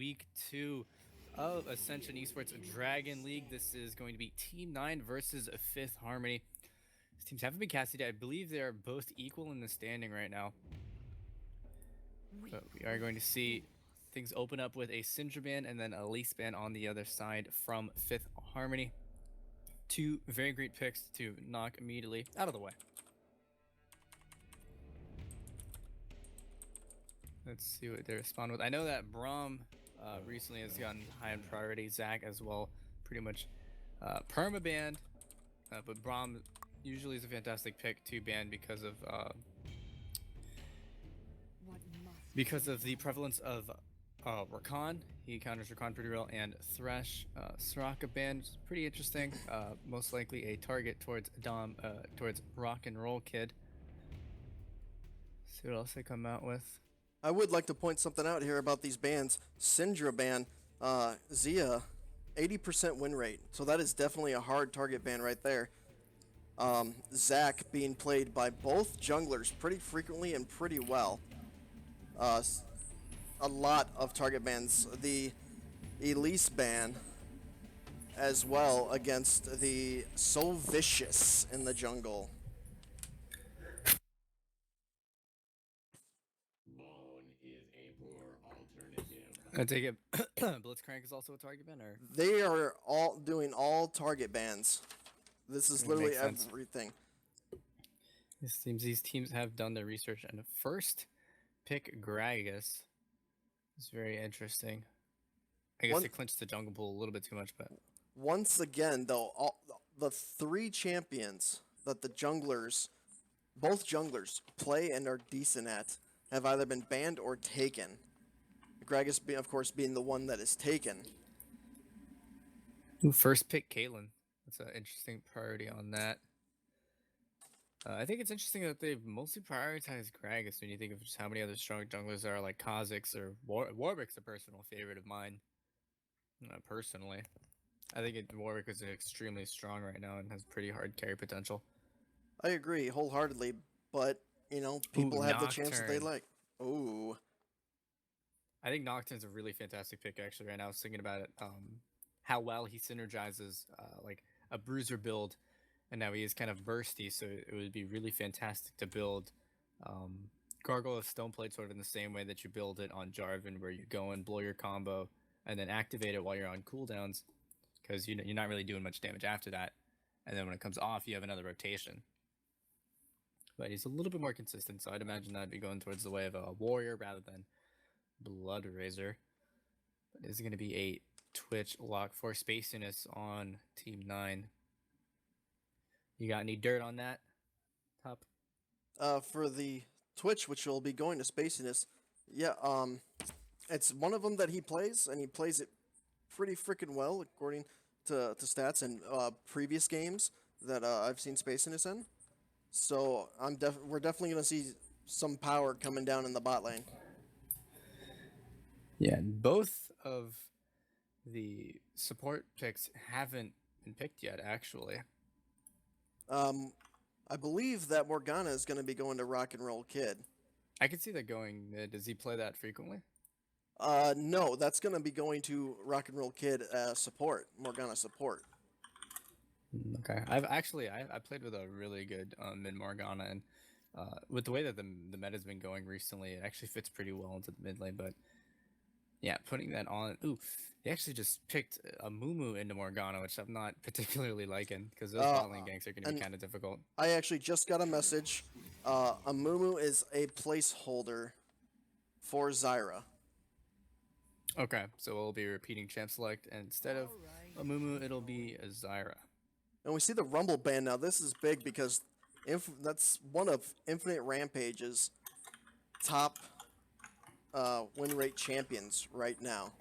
week 2 of Ascension eSports Dragon League. This is going to be Team 9 versus Fifth Harmony. These teams haven't been casted yet. I believe they are both equal in the standing right now. But we are going to see things open up with a Syndra ban and then a Elise ban on the other side from Fifth Harmony. Two very great picks to knock immediately out of the way. Let's see what they respond with. I know that Braum recently has gotten high on priority. Zach as well, pretty much perma-banned. But Braum usually is a fantastic pick to ban because of the prevalence of Rakan. He counters Rakan pretty well, and Thresh. Soraka ban is pretty interesting. Most likely a target towards towards Rock and Roll Kid. See what else they come out with. I would like to point something out here about these bans. Syndra ban, Zia, 80% win rate. So that is definitely a hard target ban right there. Zach being played by both junglers pretty frequently and pretty well. A lot of target bans. The Elise ban as well against the So Vicious in the jungle. I take it Blitzcrank is also a target ban, or They are all doing all target bans. This is literally everything. It seems these teams have done their research, and the first pick Gragas is very interesting. I guess they clinched the jungle pool a little bit too much, but once again, though, the three champions that the junglers, both junglers, play and are decent at, have either been banned or taken. Gragas, of course, being the one that is taken. Ooh, first pick Caitlyn. That's an interesting priority on that. I think it's interesting that they've mostly prioritized Gragas when you think of just how many other strong junglers there are, like Kha'Zix or Warwick's a personal favorite of mine. Personally, I think Warwick is extremely strong right now and has pretty hard carry potential. I agree wholeheartedly, but you know, people have the chance that they like. Ooh. I think Nocturne's a really fantastic pick actually right now. I was thinking about it, how well he synergizes like a bruiser build, and now he is kind of bursty, so it would be really fantastic to build Gargoyle Stoneplate sort of in the same way that you build it on Jarvan, where you go and blow your combo and then activate it while you're on cooldowns, because you're not really doing much damage after that, and then when it comes off you have another rotation. But he's a little bit more consistent, so I'd imagine that'd be going towards the way of a warrior rather than Blood Razor. But is going to be a Twitch lock for Spaciness on Team 9. You got any dirt on that, Top? For the Twitch, which will be going to Spaciness, yeah, it's one of them that he plays, and he plays it pretty freaking well, according to stats and previous games that I've seen Spaciness in. So we're definitely going to see some power coming down in the bot lane. Yeah, both of the support picks haven't been picked yet, actually. I believe that Morgana is going to be going to Rock and Roll Kid. I can see that going mid. Does he play that frequently? No, that's going to be going to Rock and Roll Kid support, Morgana support. Okay, I played with a really good mid Morgana, and with the way that the meta's been going recently, it actually fits pretty well into the mid lane. But yeah, putting that on. Ooh, he actually just picked a Mumu into Morgana, which I'm not particularly liking, because those bot lane ganks are going to be kind of difficult. I actually just got a message. A Mumu is a placeholder for Zyra. Okay, so we'll be repeating champ select, and instead of a Mumu, it'll be a Zyra. And we see the Rumble ban now. This is big because that's one of Infinite Rampage's top win rate champions right now.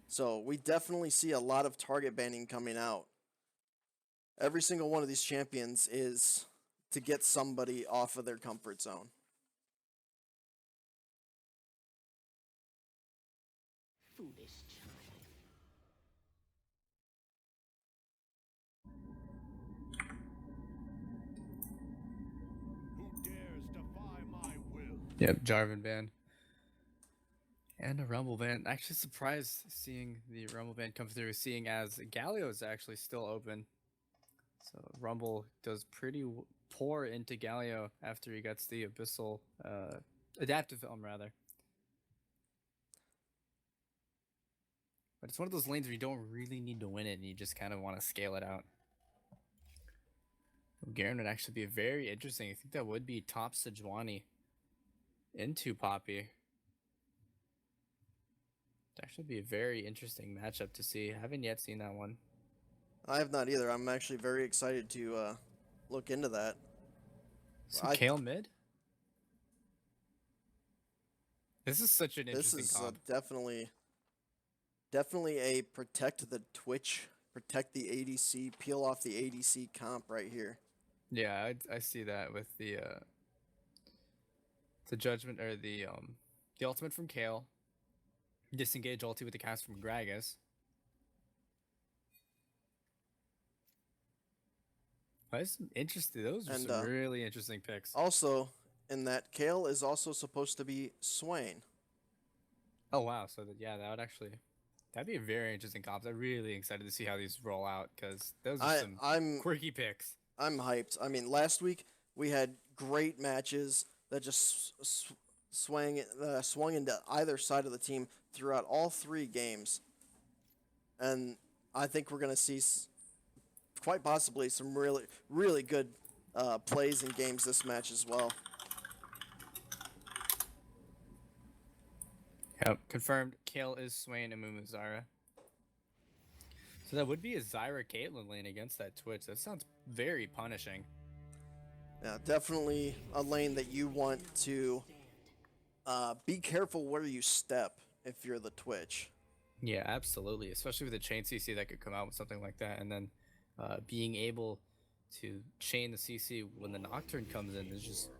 So we definitely see a lot of target banning coming out. Every single one of these champions is to get somebody off of their comfort zone. Foolish child. Yep, Jarvan ban. And a Rumble ban. Actually surprised seeing the Rumble ban come through, seeing as Galio is actually still open. So Rumble does pretty poor into Galio after he gets the Abyssal adaptive film rather. But it's one of those lanes where you don't really need to win it and you just kind of want to scale it out. Garen would actually be very interesting. I think that would be top Sejuani into Poppy. It'd actually be a very interesting matchup to see. I haven't yet seen that one. I have not either. I'm actually very excited to look into that. So Kale mid? This is such an interesting comp. Definitely a protect the Twitch, protect the ADC, peel off the ADC comp right here. Yeah, I see that with the judgment or the ultimate from Kale, disengage ulti with the cast from Gragas. That's interesting. Those are some really interesting picks. Also, in that, Kale is also supposed to be Swain. Oh wow! So yeah, that'd be a very interesting comp. I'm really excited to see how these roll out because those are some quirky picks. I'm hyped. I mean, last week we had great matches that just swung into either side of the team throughout all 3 games, and I think we're gonna see quite possibly some really good plays and games this match as well. Yep, confirmed. Kale is Swain and Mumu Zyra. So that would be a Zyra Caitlyn lane against that Twitch. That sounds very punishing. Yeah, definitely a lane that you want to be careful where you step if you're the Twitch. Yeah, absolutely. Especially with the chain CC that could come out with something like that. And then being able to chain the CC when the Nocturne comes in is just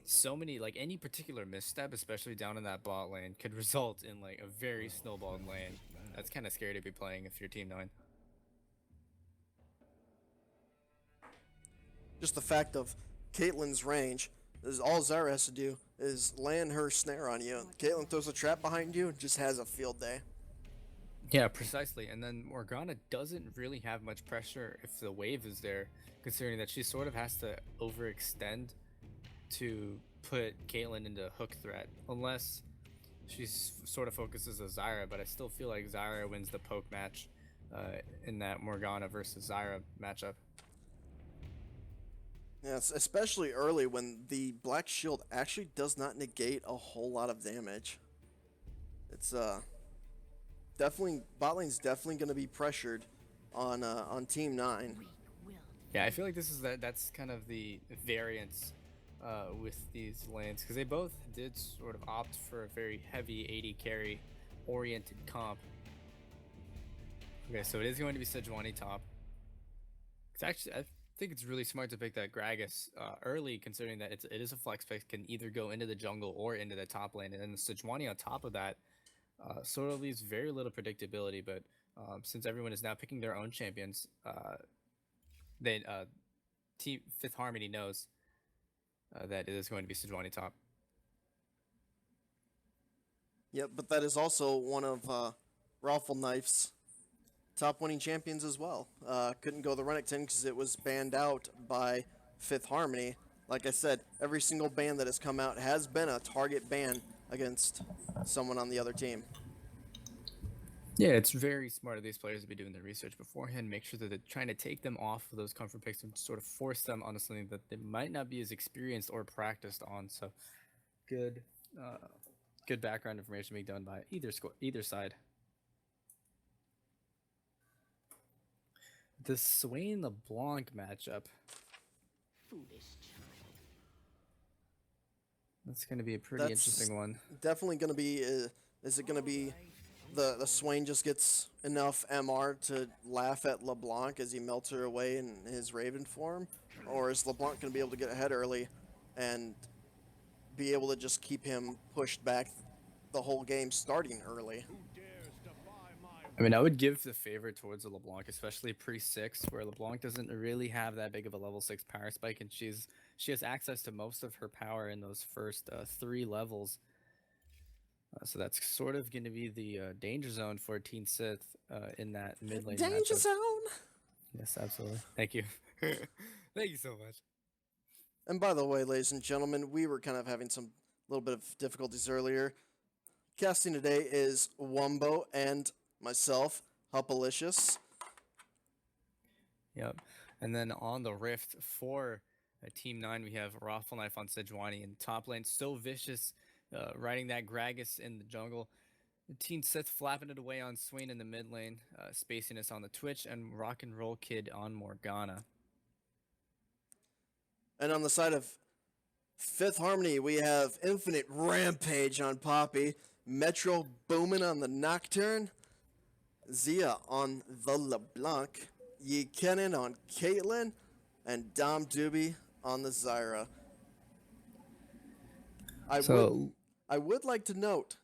so many, like any particular misstep, especially down in that bot lane, could result in like a very snowballed lane. That's kind of scary to be playing if you're Team 9. Just the fact of Caitlyn's range is all Zyra has to do is land her snare on you. Caitlyn throws a trap behind you and just has a field day. Yeah, precisely. And then Morgana doesn't really have much pressure if the wave is there, considering that she sort of has to overextend to put Caitlyn into hook threat, unless she sort of focuses on Zyra. But I still feel like Zyra wins the poke match in that Morgana versus Zyra matchup. Yes, especially early when the Black Shield actually does not negate a whole lot of damage. It's definitely bot lane's definitely going to be pressured on Team 9. Yeah, I feel like that's kind of the variance with these lanes, because they both did sort of opt for a very heavy AD carry oriented comp. Okay, so it is going to be Sejuani top. It's actually, I think it's really smart to pick that Gragas early, considering that it is a flex pick, can either go into the jungle or into the top lane, and then the Sejuani on top of that sort of leaves very little predictability. But since everyone is now picking their own champions, then Team Fifth Harmony knows that it is going to be Sejuani top. Yep, but that is also one of Raffle Knife's top winning champions as well. Couldn't go the Renekton because it was banned out by Fifth Harmony. Like I said, every single ban that has come out has been a target ban against someone on the other team. Yeah, it's very smart of these players to be doing their research beforehand, make sure that they're trying to take them off of those comfort picks and sort of force them onto something that they might not be as experienced or practiced on. So good background information being done by either side. The Swain LeBlanc matchup. Foolish child. That's going to be a pretty interesting one. Definitely going to be. Is it going to be the Swain just gets enough MR to laugh at LeBlanc as he melts her away in his Raven form, or is LeBlanc going to be able to get ahead early and be able to just keep him pushed back the whole game starting early? I mean, I would give the favor towards the LeBlanc, especially pre-6, where LeBlanc doesn't really have that big of a level 6 power spike, and she has access to most of her power in those first 3 levels. So that's sort of going to be the danger zone for Teen Sith in that mid lane Danger matchup. zone. Yes, absolutely. Thank you. Thank you so much. And by the way, ladies and gentlemen, we were kind of having some little bit of difficulties earlier. Casting today is Wumbo and myself, Huppilicious. Yep. And then on the Rift for Team 9, we have Raffle Knife on Sejuani in top lane. So vicious, riding that Gragas in the jungle. Teen Sith flapping it away on Swain in the mid lane, spacing us on the Twitch, and Rock and Roll Kid on Morgana. And on the side of Fifth Harmony, we have Infinite Rampage on Poppy, Metro Boomin on the Nocturne, Zia on the LeBlanc, Yi Kennen on Caitlyn, and Dom Doobie on the Zyra. I would like to note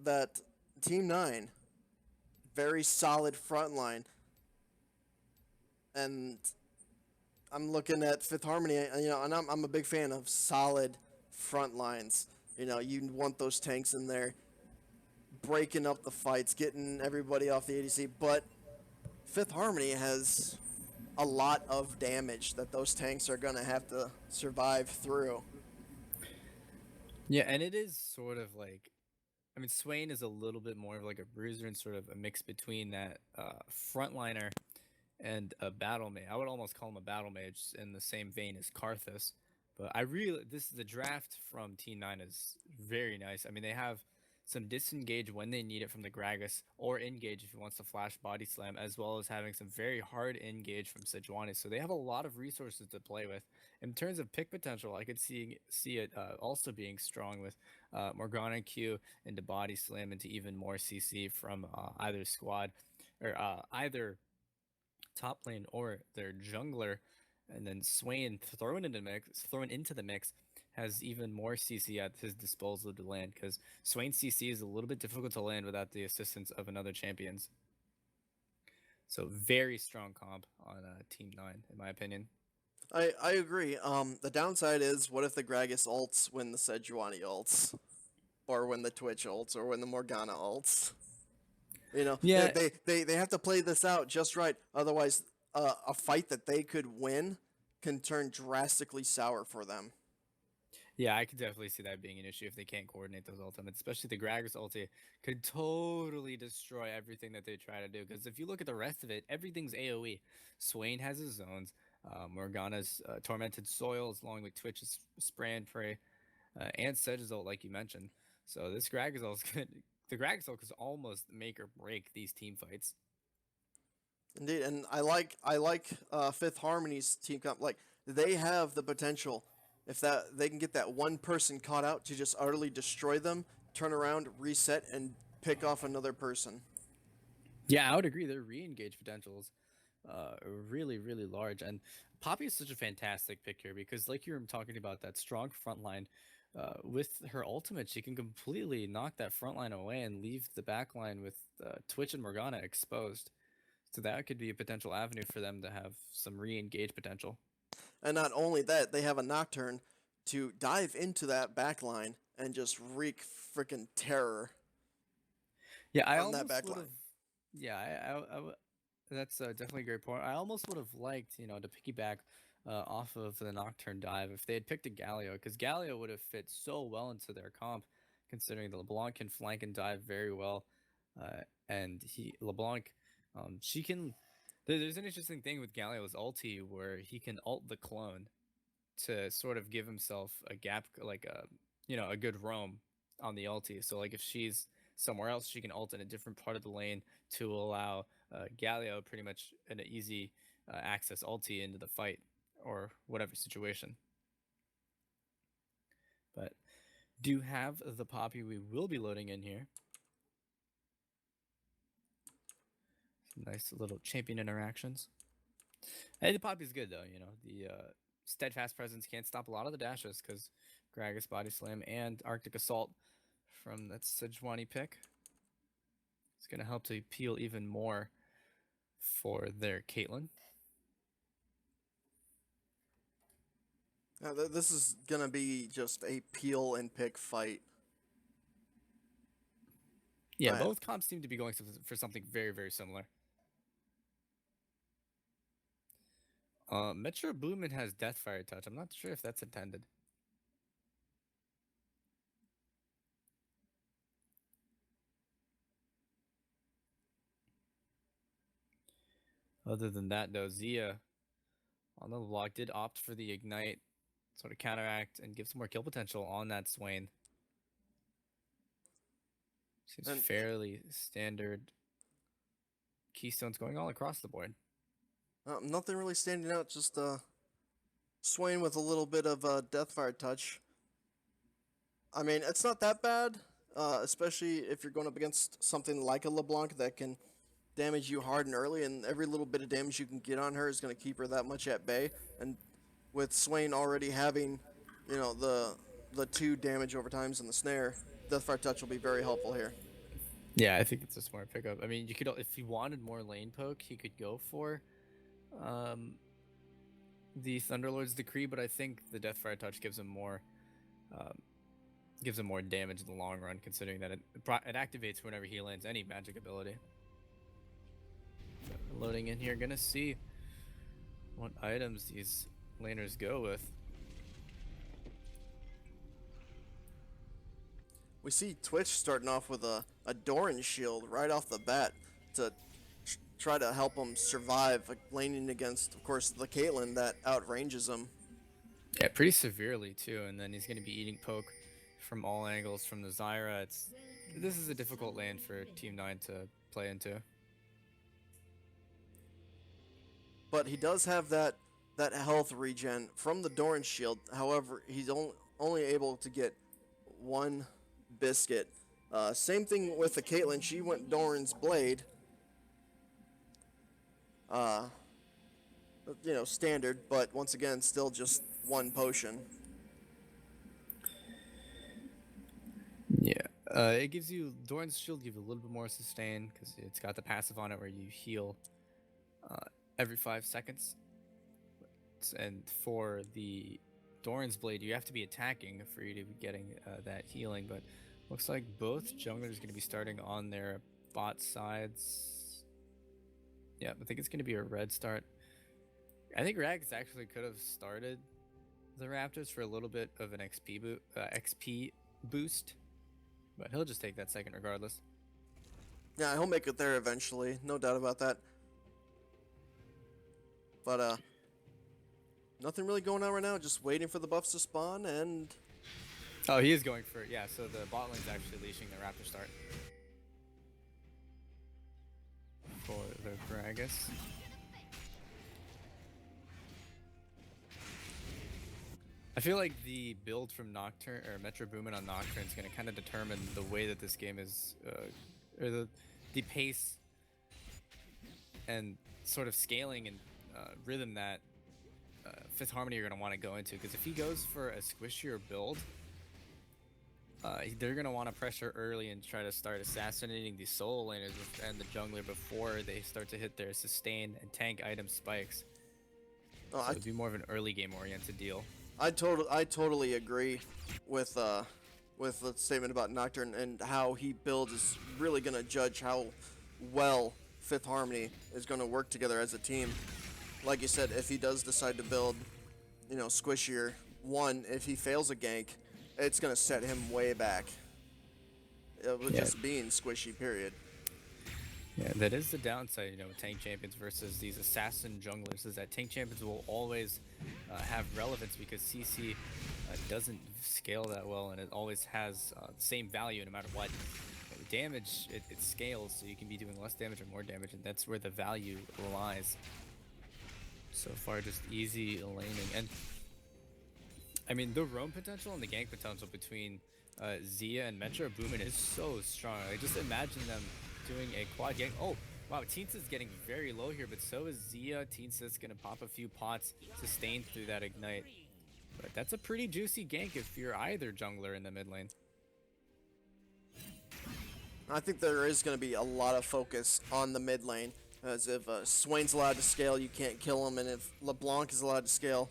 that Team 9, very solid front line. And I'm looking at Fifth Harmony, and I'm a big fan of solid front lines. You want those tanks in there, breaking up the fights, getting everybody off the ADC. But Fifth Harmony has a lot of damage that those tanks are going to have to survive through. Yeah, and it is sort of like, I mean, Swain is a little bit more of like a bruiser and sort of a mix between that frontliner and a battle mage. I would almost call him a battle mage in the same vein as Karthus. But the draft from T9 is very nice. I mean, they have some disengage when they need it from the Gragas, or engage if he wants to flash body slam, as well as having some very hard engage from Sejuani. So they have a lot of resources to play with. In terms of pick potential, I could see it also being strong with Morgana Q into body slam into even more CC from either squad or either top lane or their jungler, and then Swain thrown into the mix has even more CC at his disposal to land, because Swain's CC is a little bit difficult to land without the assistance of another champions. So very strong comp on Team 9, in my opinion. I agree. The downside is, what if the Gragas ults when the Sejuani ults? Or when the Twitch ults, or when the Morgana ults? Yeah. They have to play this out just right. Otherwise, a fight that they could win can turn drastically sour for them. Yeah, I could definitely see that being an issue if they can't coordinate those ultimates, especially the Gragas ulti could totally destroy everything that they try to do. Because if you look at the rest of it, everything's AoE. Swain has his zones, Morgana's Tormented Soils, along with Twitch's Spray and Pray, and Sedge's ult, like you mentioned. So this Gragas ult the Gragas ult could almost make or break these team fights. Indeed, and I like Fifth Harmony's team comp. Like, they have the potential, if that they can get that one person caught out, to just utterly destroy them, turn around, reset, and pick off another person. Yeah, I would agree. Their re-engage potentials really, really large. And Poppy is such a fantastic pick here because, like you were talking about, that strong front line, with her ultimate, she can completely knock that front line away and leave the back line with Twitch and Morgana exposed. So that could be a potential avenue for them to have some re-engage potential. And not only that, they have a Nocturne to dive into that back line and just wreak freaking terror. Yeah, I on that almost back would line. have. Yeah, that's definitely a great point. I almost would have liked, to piggyback off of the Nocturne dive if they had picked a Galio, because Galio would have fit so well into their comp, considering the LeBlanc can flank and dive very well, and LeBlanc, she can. There's an interesting thing with Galio's ulti where he can ult the clone to sort of give himself a gap, like a good roam on the ulti. So like if she's somewhere else, she can ult in a different part of the lane to allow Galio pretty much an easy access ulti into the fight or whatever situation. But do have the Poppy we will be loading in here. Some nice little champion interactions. Hey, the Poppy's good though. The steadfast presence can't stop a lot of the dashes because Gragas Body Slam and Arctic Assault from that Sejuani pick. It's going to help to appeal even more for their Caitlyn. This is going to be just a peel and pick fight. Yeah, Alright. both comps seem to be going for something very, very similar. Metro Boomin has Deathfire Touch. I'm not sure if that's intended. Other than that, though, Zia on the block did opt for the Ignite, sort of counteract and give some more kill potential on that Swain. Seems And- fairly standard keystones going all across the board. Nothing really standing out, just Swain with a little bit of Deathfire touch. I mean, it's not that bad, especially if you're going up against something like a LeBlanc that can damage you hard and early, and every little bit of damage you can get on her is going to keep her that much at bay. And with Swain already having, you know, the 2 damage over times in the snare, Deathfire touch will be very helpful here. Yeah, I think it's a smart pickup. I mean, you could, if he wanted more lane poke, he could go for the Thunderlord's Decree, but I think the Deathfire Touch gives him more damage in the long run, considering that it activates whenever he lands any magic ability. So, loading in here, gonna see what items these laners go with. We see Twitch starting off with a Doran shield right off the bat to try to help him survive, like, laning against, of course, the Caitlyn that outranges him. Yeah, pretty severely too, and then he's gonna be eating poke from all angles from the Zyra. This is a difficult lane for Team 9 to play into. But he does have that health regen from the Doran shield. However, he's only able to get 1 biscuit. Same thing with the Caitlyn. She went Doran's blade. You know, standard, but once again, still just 1 potion. Yeah, it gives you Doran's shield. Give you a little bit more sustain because it's got the passive on it where you heal every 5 seconds. And for the Doran's blade, you have to be attacking for you to be getting that healing. But looks like both junglers are going to be starting on their bot sides. Yeah, I think it's going to be a red start. I think Rags actually could have started the Raptors for a little bit of an XP boost, but he'll just take that second regardless. Yeah, he'll make it there eventually, no doubt about that. But nothing really going on right now, just waiting for the buffs to spawn, and Oh, he is going for, yeah, so the bot lane's actually leashing the Raptor start for the Gragas. I feel like the build from Nocturne or Metro Boomin on Nocturne is going to kind of determine the way that this game is, or the pace and sort of scaling and rhythm that Fifth Harmony are going to want to go into. Because if he goes for a squishier build, they're going to want to pressure early and try to start assassinating the solo laners and the jungler before they start to hit their sustain and tank item spikes. So it'd be more of an early game oriented deal. I totally agree with the statement about Nocturne, and how he builds is really going to judge how well Fifth Harmony is going to work together as a team. Like you said, if he does decide to build, you know, squishier, if he fails a gank, it's going to set him way back. With just being squishy, period. Yeah, that is the downside, you know, with tank champions versus these assassin junglers, is that tank champions will always have relevance because CC doesn't scale that well, and it always has the same value no matter what. Damage, it scales, so you can be doing less damage or more damage, and that's where the value lies. So far, just easy laning. And, I mean, the roam potential and the gank potential between Zia and Metro Boomin is so strong. Like, just imagine them doing a quad gank. Oh, wow, Teensa's getting very low here, but so is Zia. Teensa's gonna pop a few pots, sustained through that ignite. But that's a pretty juicy gank if you're either jungler in the mid lane. I think there is going to be a lot of focus on the mid lane, as if Swain's allowed to scale, you can't kill him, and if LeBlanc is allowed to scale,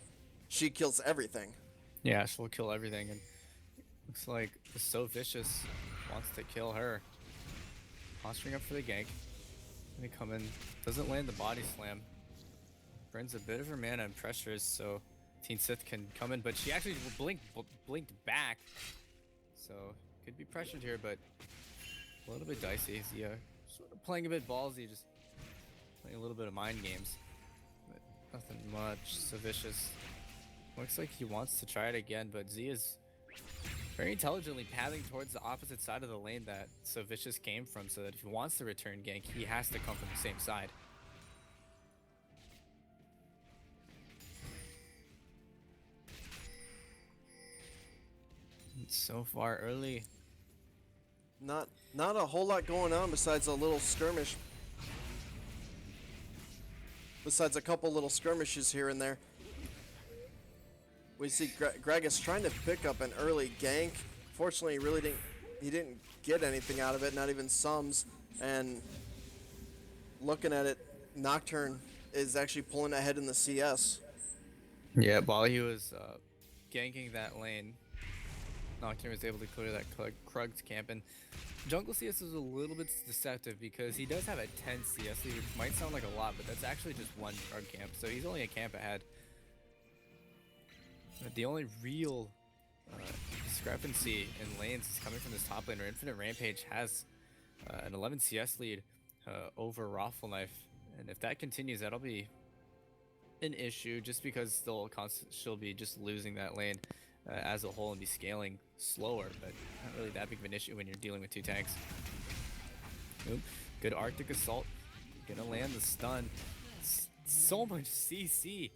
she kills everything. Yeah, she'll kill everything, and looks like So Vicious wants to kill her. posturing up for the gank. Gonna come in, doesn't land the body slam. Burns a bit of her mana and pressures, so Teen Sith can come in, but she actually blinked back. So could be pressured here, but a little bit dicey. Zia sort of playing a bit ballsy, just playing a little bit of mind games, but nothing much. So Vicious looks like he wants to try it again, but Zia's very intelligently pathing towards the opposite side of the lane that So Vicious came from, so that if he wants to return gank, he has to come from the same side. So far early, Not a whole lot going on besides a little skirmish. Besides a couple little skirmishes here and there. We see Gragas trying to pick up an early gank. Fortunately, he didn't get anything out of it, not even sums. And looking at it, Nocturne is actually pulling ahead in the CS. yeah, while he was ganking that lane, Nocturne was able to clear that Krug's camp, and Jungle CS is a little bit deceptive because he does have a 10 CS lead, which might sound like a lot, but that's actually just one Krug camp, so he's only a camp ahead. But the only real discrepancy in lanes is coming from this top lane where Infinite Rampage has an 11 CS lead over Raffle Knife, and if that continues, that'll be an issue just because she'll be just losing that lane as a whole and be scaling slower, but not really that big of an issue when you're dealing with two tanks. Oop, good Arctic Assault, gonna land the stun. So much CC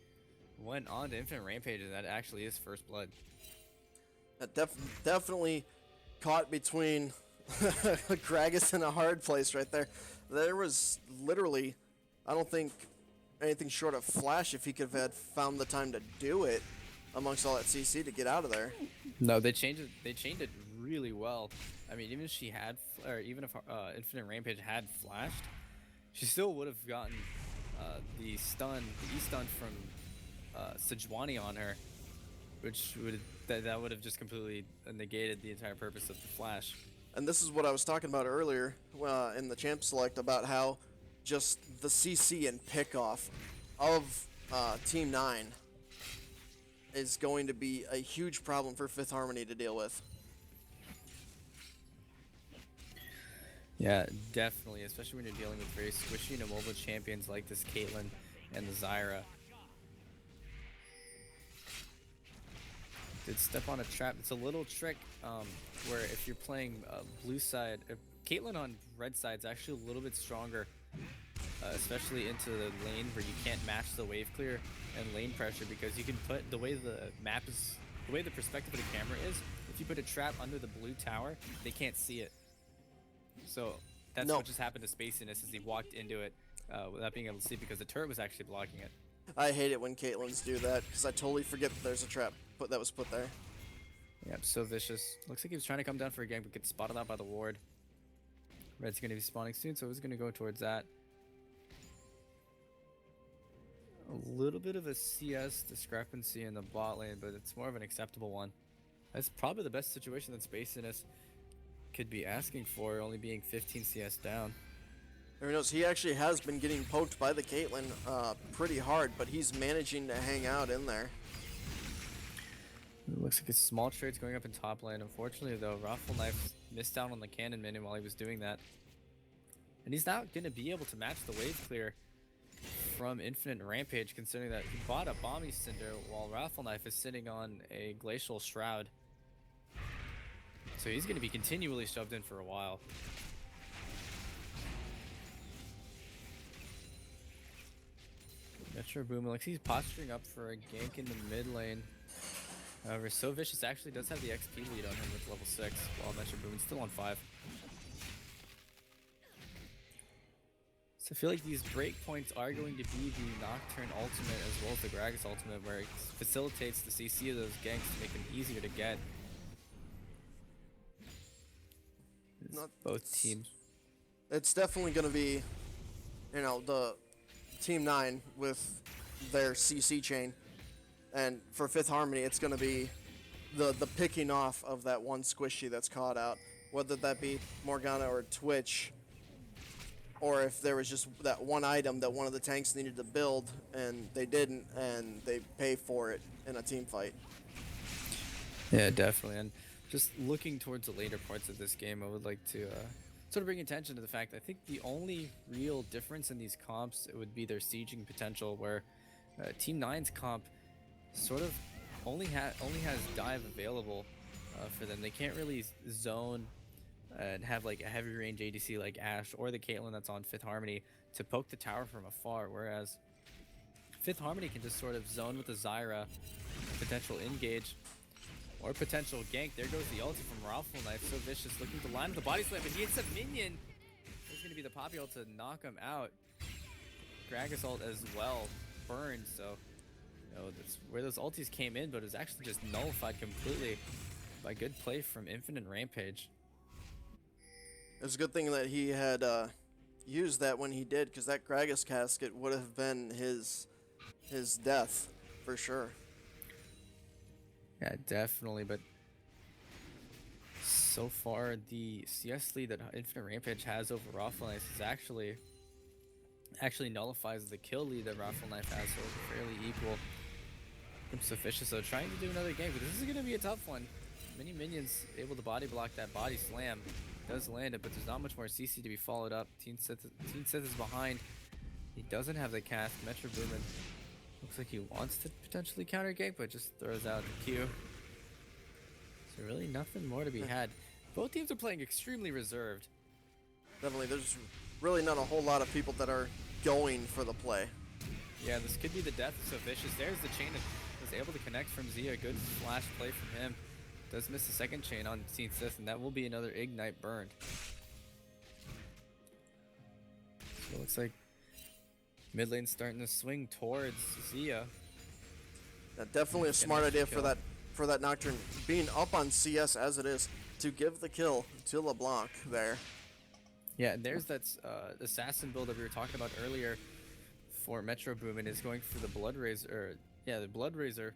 went on to Infinite Rampage, and that actually is first blood. That definitely caught between Gragas and a hard place right there. There was literally, I don't think anything short of flash if he could have found the time to do it amongst all that CC to get out of there. No, they changed it. They changed it really well. I mean, even if she had, or even if Infinite Rampage had flashed, she still would have gotten the E-stun from Sejuani on her, which would that would have just completely negated the entire purpose of the flash. And this is what I was talking about earlier in the champ select about how just the CC and pickoff of Team 9 is going to be a huge problem for Fifth Harmony to deal with. Yeah, definitely, especially when you're dealing with very squishy and immobile champions like this Caitlyn and the Zyra. Did step on a trap. It's a little trick where if you're playing blue side, Caitlyn on red side is actually a little bit stronger, especially into the lane where you can't match the wave clear and lane pressure, because you can put the way the map is, the way the perspective of the camera is, if you put a trap under the blue tower, they can't see it. So that's what just happened to Spaciness as he walked into it without being able to see, because the turret was actually blocking it. I hate it when Caitlyn's do that, because I totally forget that there's a trap that was put there. Yep, So Vicious. Looks like he was trying to come down for a gank, but gets spotted out by the ward. Red's going to be spawning soon, so he's going to go towards that. A little bit of a CS discrepancy in the bot lane, but it's more of an acceptable one. That's probably the best situation that Spaciness could be asking for, only being 15 CS down. Who knows? He actually has been getting poked by the Caitlyn pretty hard, but he's managing to hang out in there. It looks like a small trade's going up in top lane. Unfortunately, though, Raffle Knife missed out on the cannon minion while he was doing that. And he's not going to be able to match the wave clear from Infinite Rampage, considering that he bought a Bomby Cinder while Raffle Knife is sitting on a Glacial Shroud. So he's going to be continually shoved in for a while. Metro Boom looks he's posturing up for a gank in the mid lane. However, So Vicious actually does have the XP lead on him with level 6, while Metro Boom is still on 5. So I feel like these breakpoints are going to be the Nocturne ultimate as well as the Gragas ultimate, where it facilitates the CC of those ganks to make them easier to get. Both teams. It's definitely going to be, you know, the Team 9 with their CC chain. And for Fifth Harmony, it's going to be the picking off of that one squishy that's caught out. Whether that be Morgana or Twitch, or if there was just that one item that one of the tanks needed to build and they didn't, and they pay for it in a team fight. Yeah, definitely. And just looking towards the later parts of this game, I would like to sort of bring attention to the fact that I think the only real difference in these comps would be their sieging potential, where Team 9's comp sort of only has dive available for them. They can't really zone and have like a heavy range ADC like Ashe or the Caitlyn that's on Fifth Harmony to poke the tower from afar, whereas Fifth Harmony can just sort of zone with the Zyra, potential engage, or potential gank. There goes the ulti from Raffle Knife. So vicious, looking to line up the body slam, but he hits a minion. There's going to be the Poppy ult to knock him out. Gragas ult as well, burned. So, you know, that's where those ultis came in, but it was actually just nullified completely by good play from Infinite Rampage. It's a good thing that he had used that when he did, because that Gragas casket would have been his death for sure. Yeah, definitely. But so far, the CS lead that Infinite Rampage has over Raffle Knife is actually nullifies the kill lead that Raffle Knife has, so it's fairly equal. From Suspicious, so trying to do another game, but this is going to be a tough one. Many minions able to body block that body slam. Does land it, but there's not much more CC to be followed up. Teen Sith is behind. He doesn't have the cast. Metro Boomin looks like he wants to potentially counter gank, but just throws out the Q. So really nothing more to be had. Both teams are playing extremely reserved. Definitely, there's really not a whole lot of people that are going for the play. Yeah, this could be the death of So Vicious. There's the chain that was able to connect from Zia. Good flash play from him. Does miss the second chain on Teen Sith, and that will be another Ignite burned. So it looks like mid lane's starting to swing towards Zia. Definitely a smart idea for that Nocturne, being up on CS as it is, to give the kill to LeBlanc there. Yeah, and there's that assassin build that we were talking about earlier for Metro Boomin is going for the Blood Razor. Yeah, the Blood Razor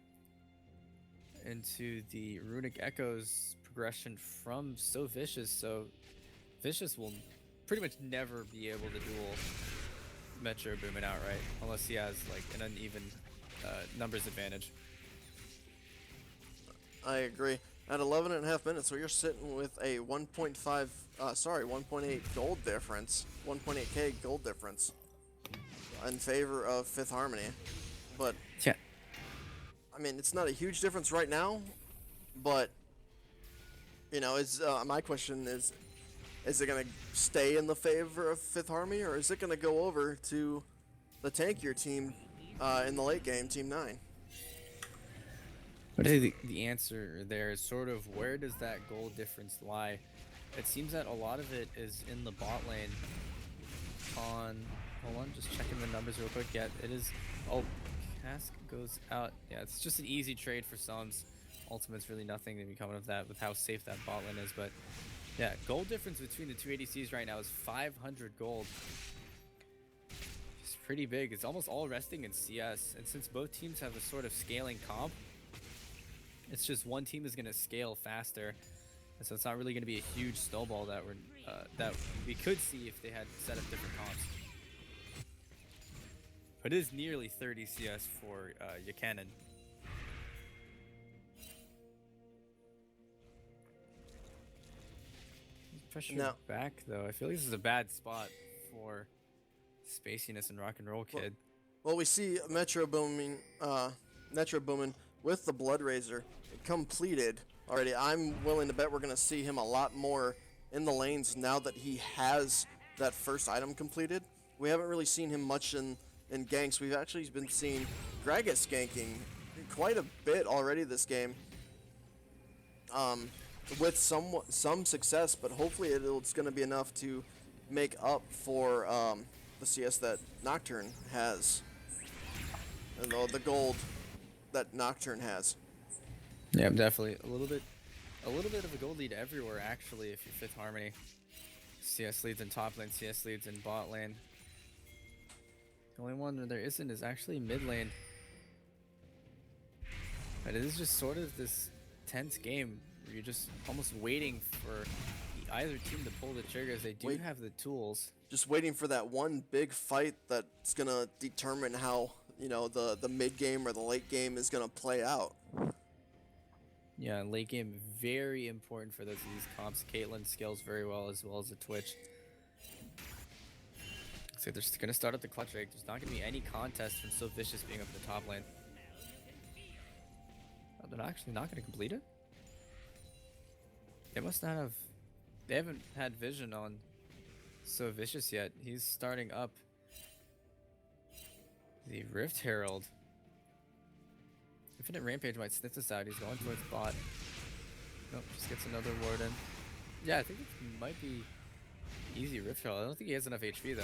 into the Runic Echoes progression from So Vicious. So Vicious will pretty much never be able to duel Metro Boomin outright unless he has like an uneven numbers advantage. I agree. At 11.5 minutes, so you're sitting with a 1.8 gold difference, 1.8k gold difference in favor of Fifth Harmony. But Yeah. I mean, it's not a huge difference right now, but you know, my question is it going to stay in the favor of Fifth Harmony, or is it going to go over to the tankier team in the late game, Team 9? But I think the answer there is sort of, where does that goal difference lie? It seems that a lot of it is in the bot lane. Hold on, just checking the numbers real quick. Yeah, it is. Oh, Cask goes out. Yeah, it's just an easy trade for Sums. Ultimate's really nothing to be coming of that with how safe that bot lane is. But yeah, gold difference between the two ADCs right now is 500 gold. It's pretty big. It's almost all resting in CS. And since both teams have a sort of scaling comp, it's just one team is going to scale faster, and so it's not really going to be a huge snowball that we could see if they had set up different comps. But it is nearly 30 CS for Yakanen. Pressure back though. I feel like this is a bad spot for Spaciness and Rock and Roll Kid. Well, we see Metro Boomin with the Blood Razor completed already. I'm willing to bet we're going to see him a lot more in the lanes now that he has that first item completed. We haven't really seen him much in ganks. We've actually been seeing Gragas ganking quite a bit already this game, with some success, but hopefully it's going to be enough to make up for the CS that Nocturne has, and the gold that Nocturne has. Yeah, definitely a little bit of a gold lead everywhere actually. If you're Fifth Harmony, CS leads in top lane, CS leads in bot lane. The only one where there isn't is actually mid lane. But it is just sort of this tense game where you're just almost waiting for the either team to pull the triggers. They do Wait. have the tools. Just waiting for that one big fight that's gonna determine how, you know, the mid game or the late game is gonna play out. Yeah, late game very important for these comps. Caitlyn scales very well as the Twitch. So they're just gonna start at the clutch rate. There's not gonna be any contest from So Vicious being up in the top lane. Oh, they're actually not gonna complete it? They must not have. They haven't had vision on So Vicious yet. He's starting up the Rift Herald. Infinite Rampage might sniff this out. He's going towards bot. Nope, just gets another ward in. Yeah, I think it might be easy Rift Herald. I don't think he has enough HP though.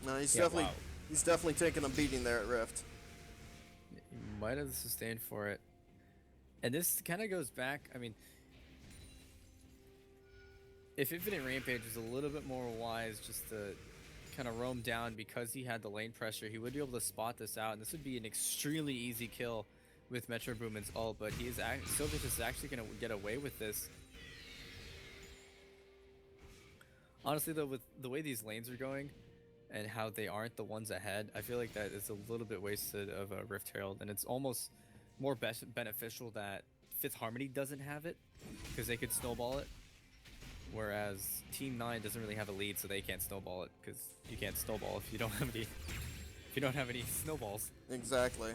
No, he's Yeah, he's definitely taking a beating there at Rift. He might have sustained for it. And this kind of goes back, I mean, if Infinite Rampage was a little bit more wise just to kind of roam down because he had the lane pressure, he would be able to spot this out, and this would be an extremely easy kill with Metro Boomin's ult, but he is So Vicious is actually going to get away with this. Honestly though, with the way these lanes are going and how they aren't the ones ahead, I feel like that is a little bit wasted of a Rift Herald, and it's almost more beneficial that Fifth Harmony doesn't have it because they could snowball it, whereas Team 9 doesn't really have a lead, so they can't snowball it because you can't snowball if you don't have any snowballs. Exactly.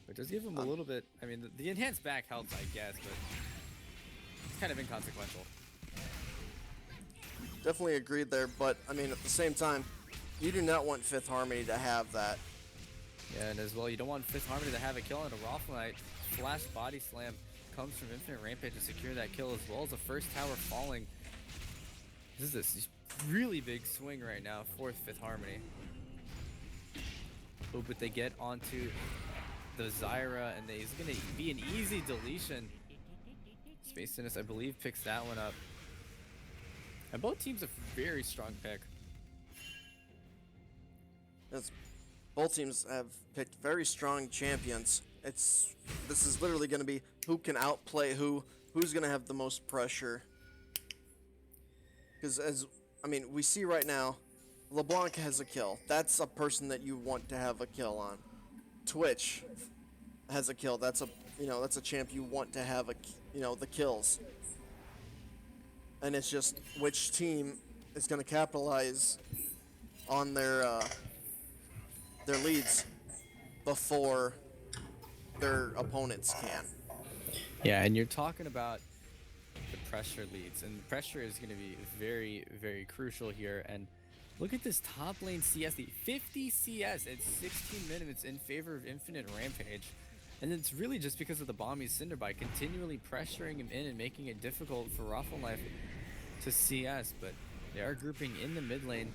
But just give them a little bit. I mean, the enhanced back helps, I guess, but it's kind of inconsequential. Definitely agreed there, but I mean, at the same time, you do not want Fifth Harmony to have that. Yeah, and as well, you don't want Fifth Harmony to have a kill on a Raffle Knight. Flash body slam comes from Infinite Rampage to secure that kill, as well as the first tower falling. This is this really big swing right now for Fifth Harmony. Oh, but they get onto the Zyra, and it's going to be an easy deletion. Space Tennis, I believe, picks that one up. And both teams have very strong pick. Yes, both teams have picked very strong champions. This is literally going to be who can outplay who's going to have the most pressure. Because we see right now, LeBlanc has a kill. That's a person that you want to have a kill on. Twitch has a kill. That's a champ you want to have the kills. And it's just which team is going to capitalize on their leads before their opponents can. Yeah, and you're talking about the pressure leads, and the pressure is going to be very, very crucial here. And look at this top lane CS lead, 50 CS at 16 minutes in favor of Infinite Rampage. And it's really just because of the Bomby's Cinderbite continually pressuring him in and making it difficult for Raffle Knife to CS. But they are grouping in the mid lane,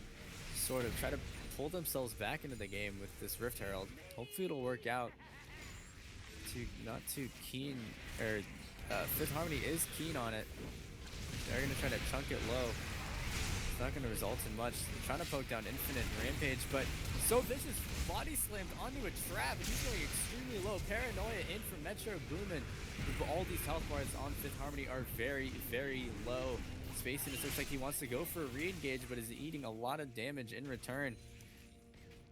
sort of try to pull themselves back into the game with this Rift Herald. Hopefully it'll work out. Not too keen, or Fifth Harmony is keen on it. They're going to try to chunk it low. It's not going to result in much. They're trying to poke down Infinite Rampage, but So Vicious body slammed onto a trap, and he's going extremely low. Paranoia in from Metro Boomin. All these health bars on Fifth Harmony are very, very low. Space and it looks like he wants to go for a re-engage, but is eating a lot of damage in return.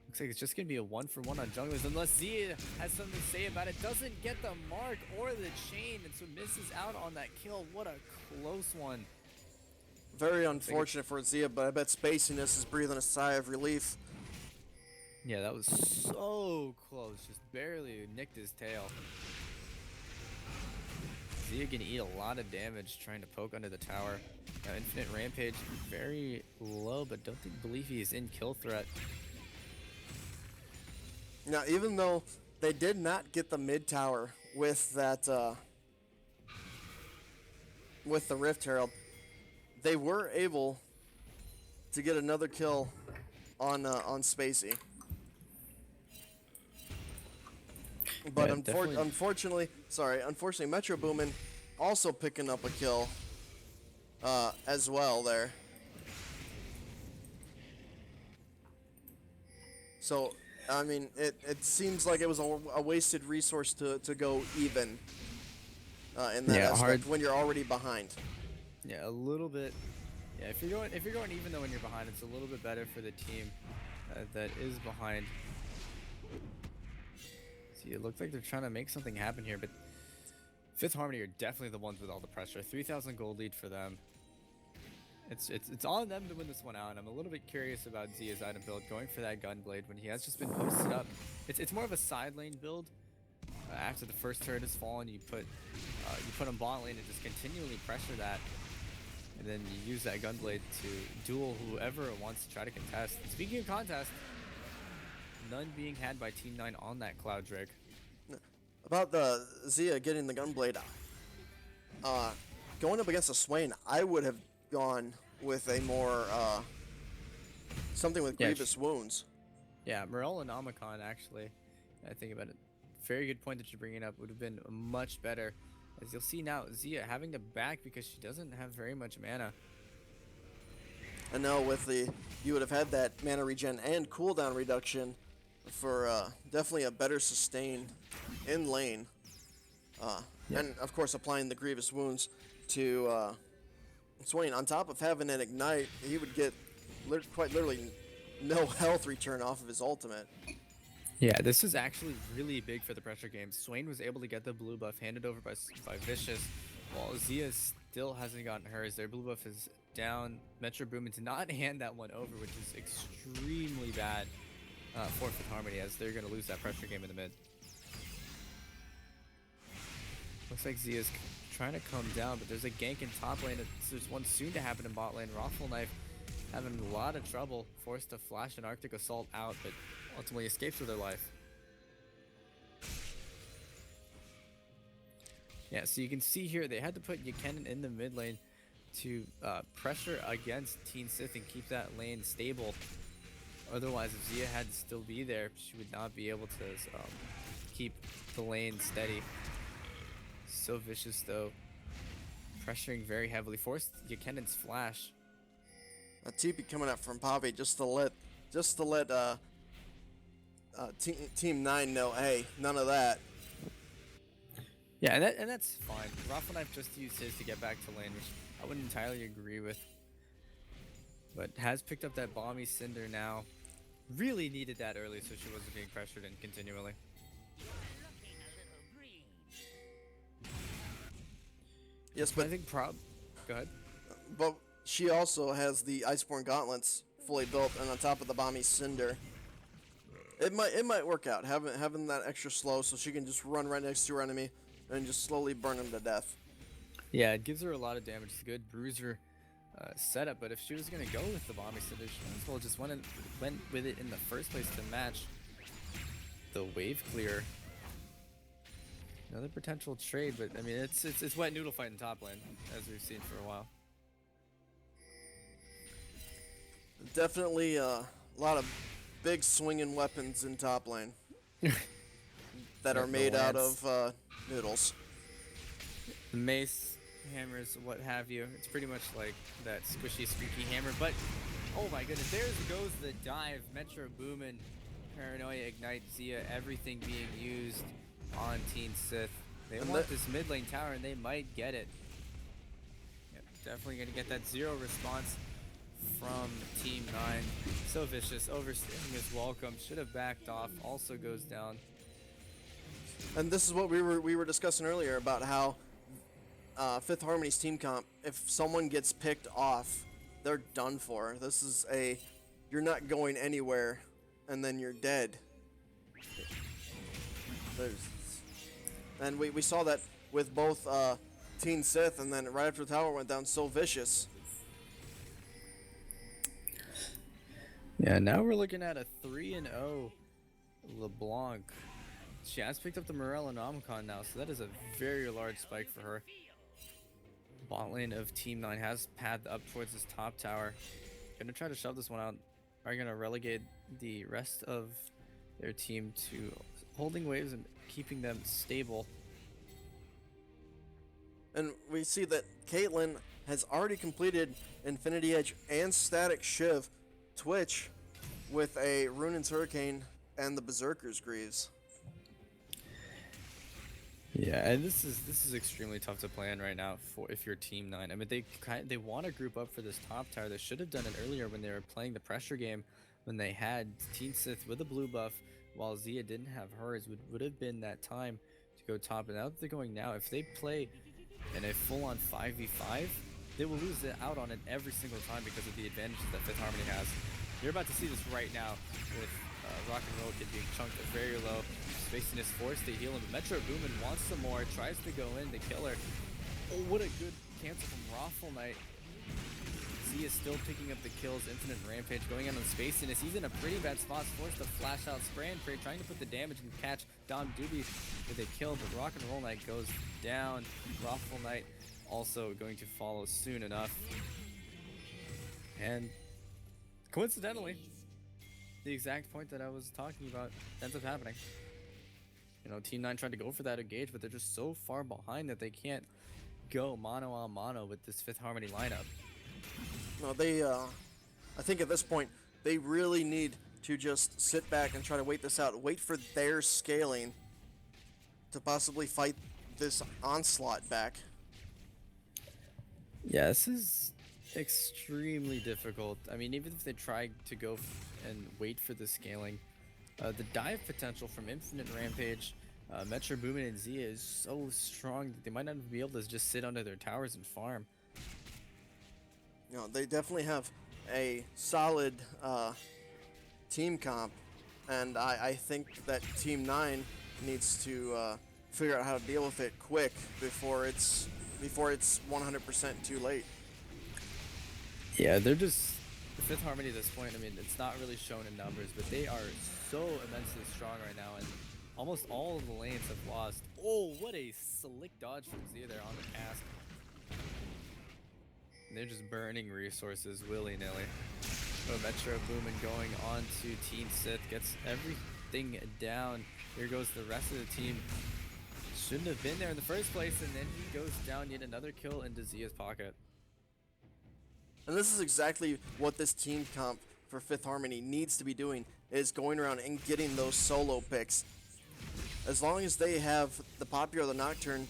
Looks like it's just going to be a 1-for-1 on junglers, unless Zia has something to say about it. Doesn't get the mark or the chain, and so misses out on that kill. What a close one. Very unfortunate for Zia, but I bet Spaciness is breathing a sigh of relief. Yeah, that was so close. Just barely nicked his tail. Zia can eat a lot of damage trying to poke under the tower. Now, Infinite Rampage very low, but believe he is in kill threat. Now, even though they did not get the mid tower with that, with the Rift Herald, they were able to get another kill on Spacey. But Yeah, unfortunately, Metro Boomin also picking up a kill as well there. So I mean, it seems like it was a wasted resource to go even in that Yeah, aspect hard. when you're already behind. Yeah, a little bit. Yeah, if you're going even though when you're behind, it's a little bit better for the team that is behind. See, it looks like they're trying to make something happen here, but Fifth Harmony are definitely the ones with all the pressure. 3,000 gold lead for them. It's on them to win this one out, and I'm a little bit curious about Zia's item build, going for that Gunblade when he has just been posted up. It's more of a side lane build. After the first turret has fallen, you put him bot lane and just continually pressure that, and then you use that Gunblade to duel whoever wants to try to contest. Speaking of contest, none being had by Team 9 on that Cloud Drake. About the Zia getting the Gunblade, going up against a Swain, I would have gone with a more something with grievous wounds. Yeah, Morel and Omicron, actually, I think about it. Very good point that you're bringing up. Would have been much better. As you'll see now, Zia having to back because she doesn't have very much mana. And now with you would have had that mana regen and cooldown reduction for definitely a better sustain in lane. And of course applying the grievous wounds to Swain. On top of having an ignite, he would get quite literally no health return off of his ultimate. Yeah, this is actually really big for the pressure game. Swain was able to get the blue buff handed over by Vicious, while Zia still hasn't gotten hers. Their blue buff is down. Metro Boomin did not hand that one over, which is extremely bad for Fifth Harmony, as they're going to lose that pressure game in the mid. Looks like Zia's trying to come down, but there's a gank in top lane. There's one soon to happen in bot lane. Raffle Knife having a lot of trouble, forced to flash an Arctic Assault out, but ultimately escapes with their life. Yeah, so you can see here they had to put Yikenin in the mid lane to pressure against Teen Sith and keep that lane stable. Otherwise, if Zia had to still be there, she would not be able to keep the lane steady. So Vicious though, pressuring very heavily, forced Yikenin's flash. A TP coming up from Pavi just to let Team 9 know, hey, none of that. Yeah, and that's fine. Raffle Knife just used his to get back to lane, which I wouldn't entirely agree with. But has picked up that Bomby Cinder now. Really needed that early so she wasn't being pressured in continually. Yes, but I think go ahead. But she also has the Iceborne Gauntlets fully built, and on top of the Bomby Cinder. It might work out having that extra slow, so she can just run right next to her enemy and just slowly burn him to death. Yeah, it gives her a lot of damage. It's a good bruiser setup, but if she was gonna go with the Bomby Cinder, she might as well just went with it in the first place to match the wave clear. Another potential trade, but I mean it's wet noodle fight in top lane, as we've seen for a while. Definitely a lot of big swinging weapons in top lane that are made out of noodles. Mace, hammers, what have you. It's pretty much like that squishy, squeaky hammer, but oh my goodness, there goes the dive. Metro Boomin, Paranoia, Ignite, Zia, everything being used on Teen Sith. They want this mid lane tower and they might get it. Yep, definitely gonna get that 0 response from Team 9. So Vicious, overstaying his welcome, should have backed off, also goes down. And this is what we were discussing earlier about how Fifth Harmony's team comp, if someone gets picked off, they're done for. This is you're not going anywhere, and then you're dead. And we saw that with both Teen Sith, and then right after the tower went down, So Vicious. Yeah, now we're looking at a 3-0 LeBlanc. She has picked up the Morel and Omicron now, so that is a very large spike for her. Bot lane of Team 9 has padded up towards this top tower. Gonna try to shove this one out. Are gonna relegate the rest of their team to holding waves and keeping them stable. And we see that Caitlyn has already completed Infinity Edge and Static Shiv Twitch with a Runin's Hurricane and the Berserker's Greaves. Yeah, and this is extremely tough to plan right now for if you're Team 9. I mean, they want to group up for this top tower. They should have done it earlier when they were playing the pressure game, when they had Teen Sith with a blue buff, while Zia didn't have hers. Would have been that time to go top. And now that they're going now, if they play in a full-on 5v5, they will lose out on it every single time because of the advantages that Fifth Harmony has. You're about to see this right now with Rock and Roll Kid being chunked at very low. Spacing is forced to heal him. Metro Boomin wants some more, tries to go in to kill her. Oh, what a good cancel from Raffle Knight. Z is still picking up the kills. Infinite Rampage going in on Spaciness. He's in a pretty bad spot, forced to flash out, spray and pray, trying to put the damage and catch Dom Doobie with a kill, but Rock and Roll Knight goes down. Raffle Knight also going to follow soon enough. And coincidentally, the exact point that I was talking about ends up happening. You know, Team 9 tried to go for that engage, but they're just so far behind that they can't go mano a mano with this Fifth Harmony lineup. No, they, I think at this point, they really need to just sit back and try to wait this out. Wait for their scaling to possibly fight this onslaught back. Yeah, this is extremely difficult. I mean, even if they try to go and wait for the scaling, the dive potential from Infinite Rampage, Metro Boomin and Zia is so strong that they might not be able to just sit under their towers and farm. You know, they definitely have a solid team comp, and I think that Team 9 needs to figure out how to deal with it quick before it's 100% too late. Yeah, they're just Fifth Harmony at this point. I mean, it's not really shown in numbers, but they are so immensely strong right now, and almost all of the lanes have lost. Oh, what a slick dodge from Zia there on the cast. And they're just burning resources willy-nilly. Oh, Metro Boomin going on to Teen Sith, gets everything down. Here goes the rest of the team. Shouldn't have been there in the first place, and then he goes down. Yet another kill into Zia's pocket. And this is exactly what this team comp for Fifth Harmony needs to be doing, is going around and getting those solo picks. As long as they have the Poppy or the Nocturne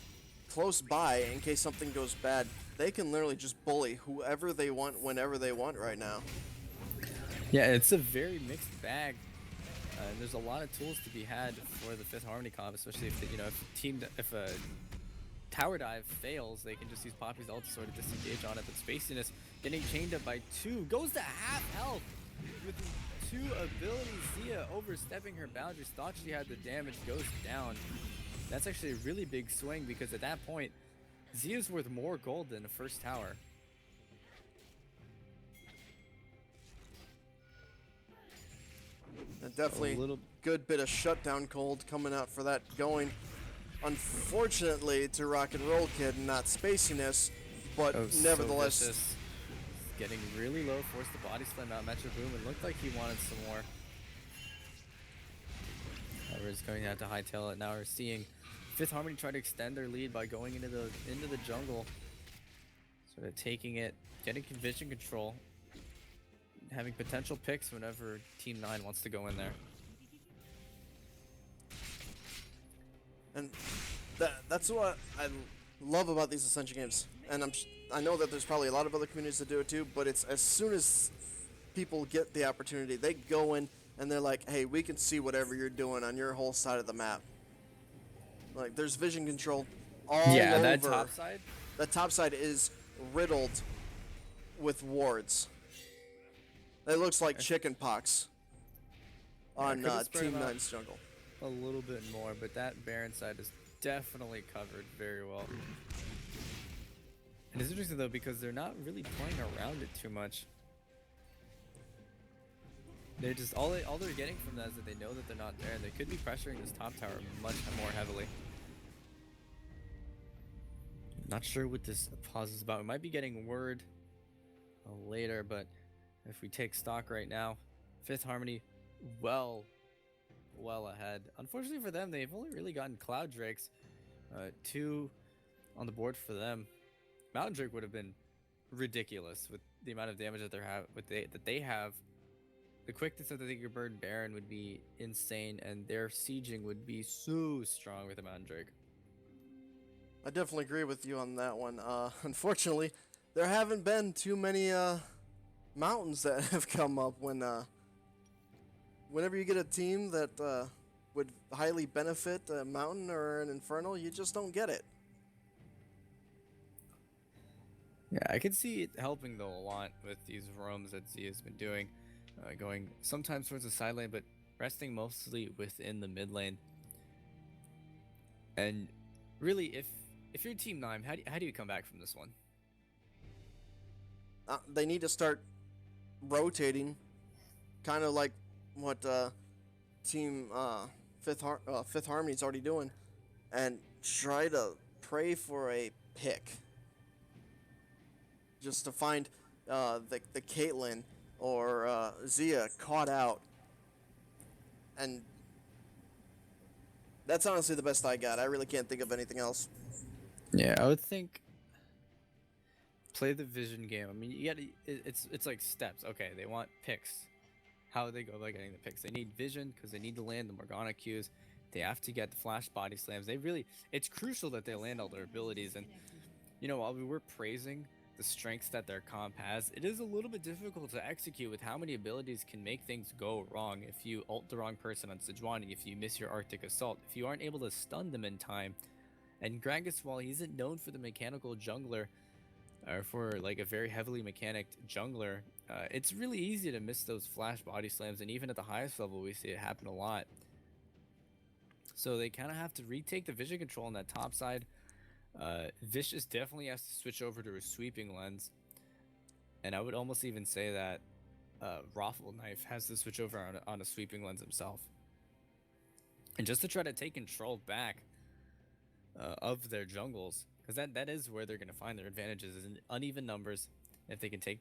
close by in case something goes bad, they can literally just bully whoever they want whenever they want right now. Yeah, it's a very mixed bag. And there's a lot of tools to be had for the Fifth Harmony comp, especially if if a tower dive fails, they can just use Poppy's ult to sort of disengage on it. But Spaciness getting chained up by 2, goes to half health with 2 abilities. Zia overstepping her boundaries, thought she had the damage, goes down. That's actually a really big swing because at that point, Zia's worth more gold than the first tower. And definitely good bit of shutdown cold coming out for that going. Unfortunately to Rock and Roll Kid, not Spaciness, but nevertheless. So getting really low, forced the body slam out. Metro Boomin looked like he wanted some more. We're just going to have to hightail it. Now we're seeing Fifth Harmony try to extend their lead by going into the jungle. Sort of taking it, getting vision control, having potential picks whenever Team 9 wants to go in there. And that's what I love about these Ascension games. And I know that there's probably a lot of other communities that do it too, but it's as soon as people get the opportunity, they go in and they're like, hey, we can see whatever you're doing on your whole side of the map. Like, there's vision control all over. Yeah, that top side? The top side is riddled with wards. It looks like chicken pox on Team 9's jungle. A little bit more, but that Baron side is definitely covered very well. And it's interesting though because they're not really playing around it too much. They're just all they're getting from that is that they know that they're not there, and they could be pressuring this top tower much more heavily. Not sure what this pause is about. We might be getting word later, but if we take stock right now, Fifth Harmony well ahead. Unfortunately for them, they've only really gotten Cloud Drakes, 2 on the board for them. Mountain Drake would have been ridiculous with the amount of damage that they have, the quickness that they could burn Baron would be insane, and their sieging would be so strong with the Mountain Drake. I definitely agree with you on that one. Unfortunately, there haven't been too many mountains that have come up whenever you get a team that would highly benefit a mountain or an Infernal, you just don't get it. Yeah, I could see it helping though a lot with these roams that Z has been doing, going sometimes towards the side lane, but resting mostly within the mid lane. And really, if you're Team NEIN, how do you come back from this one? They need to start rotating, kind of like what Team Fifth Harmony's already doing, and try to pray for a pick. Just to find the Caitlyn or Zia caught out, and that's honestly the best I got. I really can't think of anything else. Yeah, I would think play the vision game. I mean, you got it's like steps. Okay, they want picks. How do they go about getting the picks? They need vision because they need to land the Morgana Qs. They have to get the flash body slams. It's crucial that they land all their abilities. And you know, while we were praising the strengths that their comp has, it is a little bit difficult to execute with how many abilities can make things go wrong. If you ult the wrong person on Sejuani, if you miss your Arctic Assault, if you aren't able to stun them in time. And Gragas, while he isn't known for the mechanical jungler, or for like a very heavily mechanicked jungler, it's really easy to miss those flash body slams, and even at the highest level we see it happen a lot. So they kind of have to retake the vision control on that top side. Vicious definitely has to switch over to a sweeping lens, and I would almost even say that Raffle Knife has to switch over on a sweeping lens himself, and just to try to take control back of their jungles, because that is where they're going to find their advantages, is in uneven numbers. If they can take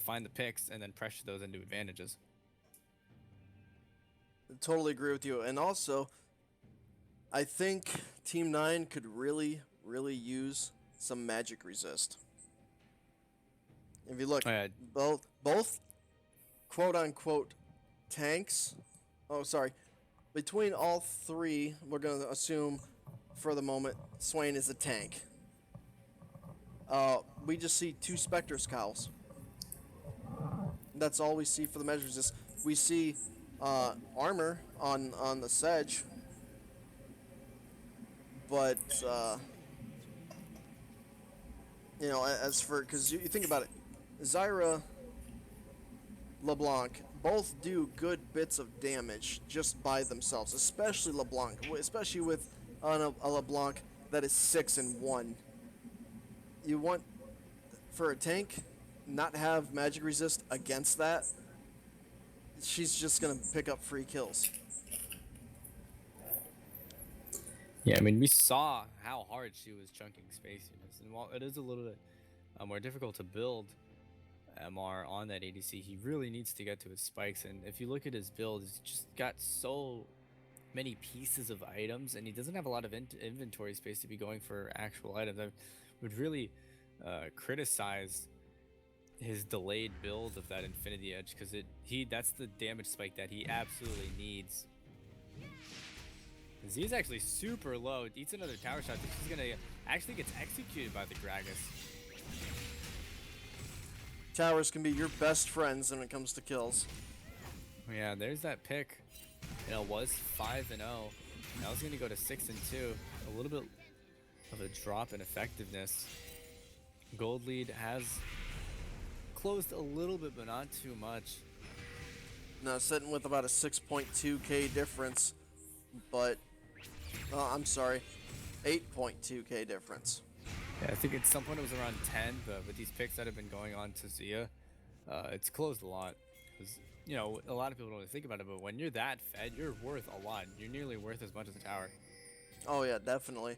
find the picks and then pressure those into advantages. I totally agree with you, and also I think Team NEIN could really use some magic resist. If you look, both quote unquote tanks. Oh, sorry. Between all three, we're gonna assume for the moment Swain is a tank. We just see 2 Spectre Scowls. That's all we see for the magic resist. We see armor on the Sedge, but as for, because you think about it, Zyra, LeBlanc both do good bits of damage just by themselves, especially LeBlanc, especially with a LeBlanc that is 6-1. You want, for a tank, not have magic resist against that. She's just gonna pick up free kills. Yeah, I mean, we saw how hard she was chunking space units, and while it is a little bit more difficult to build MR on that ADC, he really needs to get to his spikes. And if you look at his build, he's just got so many pieces of items, and he doesn't have a lot of inventory space to be going for actual items. I would really criticize his delayed build of that Infinity Edge, because that's the damage spike that he absolutely needs. Z's actually super low. Eats another tower shot. He's gonna actually gets executed by the Gragas. Towers can be your best friends when it comes to kills. Yeah, there's that pick. Was 5-0. Now it's gonna go to 6-2. A little bit of a drop in effectiveness. Gold lead has closed a little bit, but not too much. No, sitting with about a 6.2k difference, but I'm sorry, 8.2k difference. Yeah, I think at some point it was around 10, but with these picks that have been going on to Zia, it's closed a lot. Because, a lot of people don't really think about it, but when you're that fed, you're worth a lot. You're nearly worth as much as a tower. Oh yeah, definitely.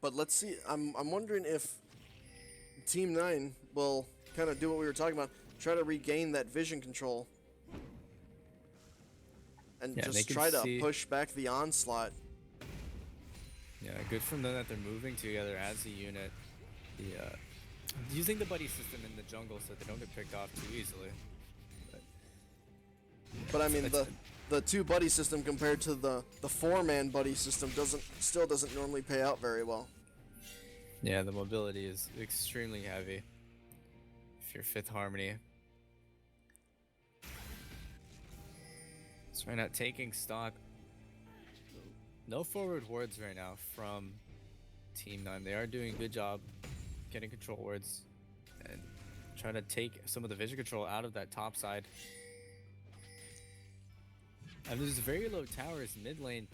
But let's see, I'm wondering if Team NEIN will kind of do what we were talking about, try to regain that vision control. And just try to push back the onslaught. Yeah, good from them that they're moving together as a unit. Using the buddy system in the jungle so they don't get picked off too easily. But I mean, It's- the two buddy system compared to the 4-man buddy system still doesn't normally pay out very well. Yeah, the mobility is extremely heavy if you're Fifth Harmony. So right now, taking stock. No forward wards right now from Team 9. They are doing a good job getting control wards and trying to take some of the vision control out of that top side. And there's very low towers mid lane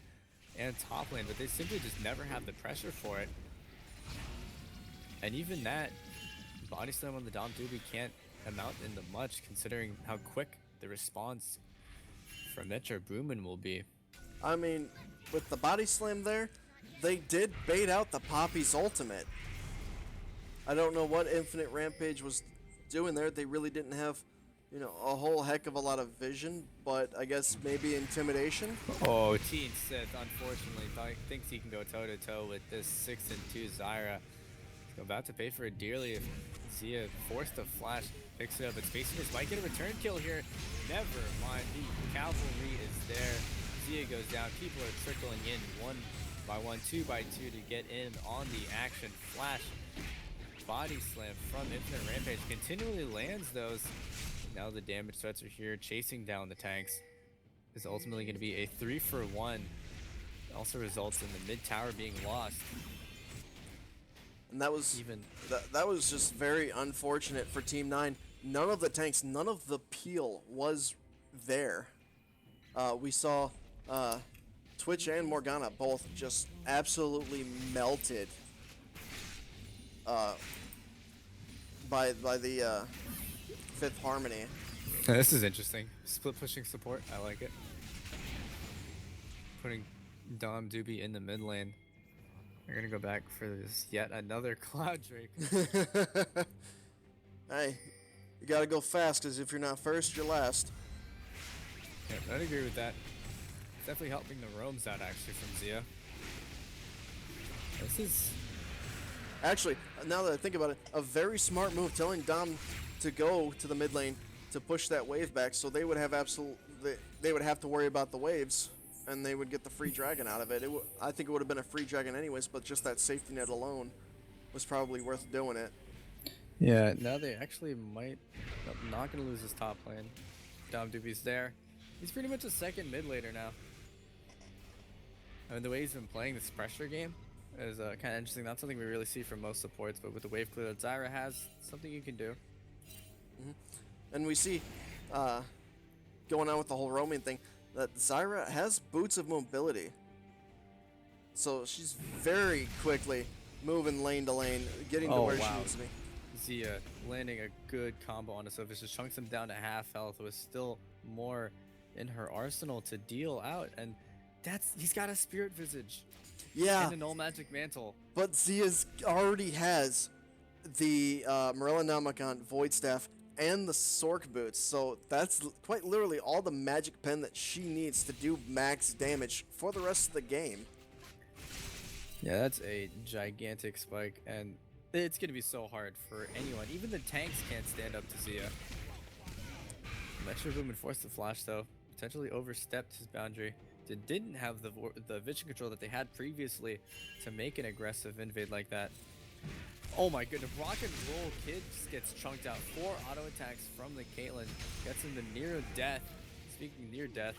and top lane, but they simply just never have the pressure for it. And even that body slam on the Dom Doobie can't amount into much considering how quick the response from Mitch or Boomin will be. I mean, with the body slam there, they did bait out the Poppy's ultimate. I don't know what Infinite Rampage was doing there. They really didn't have, you know, a whole heck of a lot of vision, but I guess maybe intimidation. Oh, Teen Sith unfortunately thinks he can go toe to toe with this 6-2 Zyra. He's about to pay for it dearly if Zia forced a flash, picks it up, and Spacing might get a return kill here. Never mind, the cavalry is there. Zia goes down, people are trickling in one by one, two by two to get in on the action. Flash, body slam from Infinite Rampage continually lands those. Now the damage threats are here, chasing down the tanks. Is ultimately going to be a 3-for-1. It also results in the mid tower being lost. And that was that was just very unfortunate for Team 9. None of the tanks, none of the peel was there. We saw Twitch and Morgana both just absolutely melted by the Fifth Harmony. This is interesting. Split pushing support. I like it. Putting Dom Doobie in the mid lane. We're gonna go back for this yet another Cloud Drake. Hey, you gotta go fast, because if you're not first, you're last. Yeah, I'd agree with that. Definitely helping the roams out actually from Zia. This is Actually, now that I think about it, a very smart move telling Dom to go to the mid lane to push that wave back, so they would have they would have to worry about the waves, and they would get the free dragon out of it. I think it would have been a free dragon anyways, but just that safety net alone was probably worth doing it. Yeah, now they actually might not gonna lose his top lane. Dom Doobie's there. He's pretty much a second mid laner now. I mean, the way he's been playing this pressure game is kind of interesting. Not something we really see from most supports, but with the wave clear that Zyra has, something you can do. And we see, going on with the whole roaming thing, that Zyra has boots of mobility. So she's very quickly moving lane to lane, getting to where she needs to be. Zia landing a good combo on us, just chunks him down to half health with still more in her arsenal to deal out, and he's got a spirit visage. Yeah. And a null magic mantle. But Zia's already has the Morella Namicon Void Staff and the Sork boots, so that's quite literally all the magic pen that she needs to do max damage for the rest of the game. Yeah, that's a gigantic spike, and it's going to be so hard for anyone. Even the tanks can't stand up to Zia. Metro Boomin forced the flash, though. Potentially overstepped his boundary. They didn't have the vision control that they had previously to make an aggressive invade like that. Oh my goodness, Rock and Roll Kid just gets chunked out. 4 auto attacks from the Caitlyn. Gets him to near death. Speaking near death,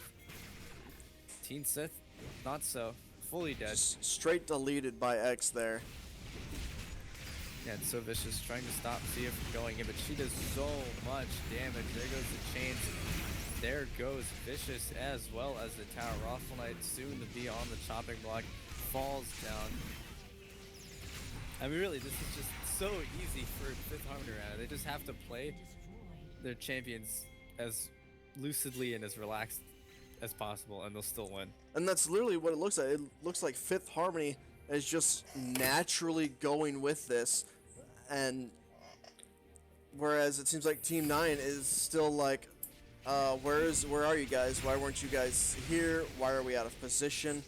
Teen Sith, not so. Fully dead. Just straight deleted by X there. Yeah, it's so vicious, trying to stop Zia from going in, but she does so much damage. There goes the chains. There goes Vicious as well as the tower. Rothful Knight soon to be on the chopping block. Falls down. I mean, really, this is just so easy for Fifth Harmony right now. They just have to play their champions as lucidly and as relaxed as possible, and they'll still win. And that's literally what it looks like. It looks like Fifth Harmony is just naturally going with this, and whereas it seems like Team 9 is still like, where are you guys? Why weren't you guys here? Why are we out of position?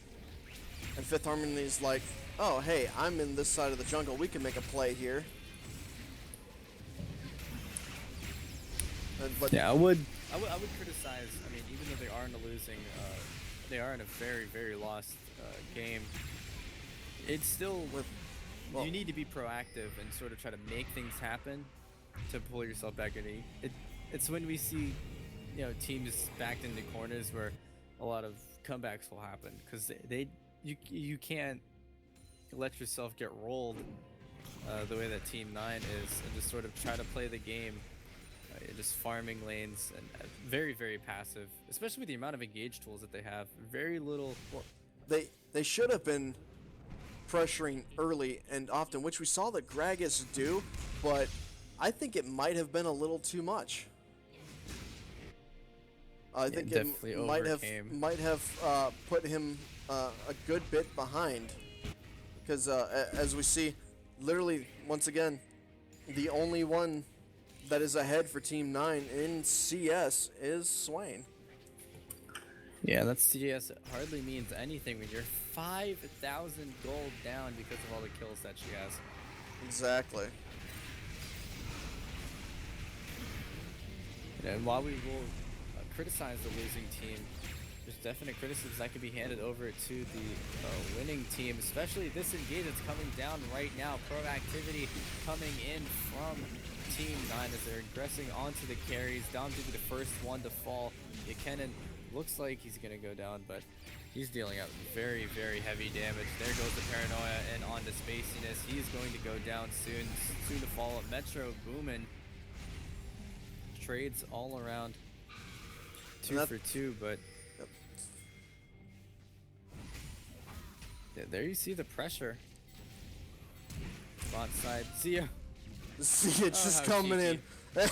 And Fifth Harmony is like, oh hey, I'm in this side of the jungle. We can make a play here. But Yeah, I would criticize. I mean, even though they are in a losing, they are in a very, very lost game. It's still with well, you need to be proactive and sort of try to make things happen to pull yourself back in. It's when we see, teams backed into corners where a lot of comebacks will happen because you can't let yourself get rolled the way that Team 9 is and just sort of try to play the game. You're just farming lanes and very, very passive, especially with the amount of engage tools that they have. Very little. they should have been pressuring early and often, which we saw the Gragas do, but I think it might have been a little too much. I think it might have put him a good bit behind, because as we see, literally once again, the only one that is ahead for Team 9 in CS is Swain. Yeah, that CS hardly means anything when you're 5,000 gold down because of all the kills that she has. Exactly. And while we will criticize the losing team, there's definite criticisms that can be handed over to the winning team, especially this engage that's coming down right now. Proactivity coming in from Team 9 as they're aggressing onto the carries. Dom to be the first one to fall. Buchanan looks like he's going to go down, but he's dealing out very, very heavy damage. There goes the Paranoia and onto Spaciness. He's going to go down soon to fall. Metro Boomin trades all around. 2 for 2, but yeah, there you see the pressure. Bot side, Zia. Zia just coming cheeky.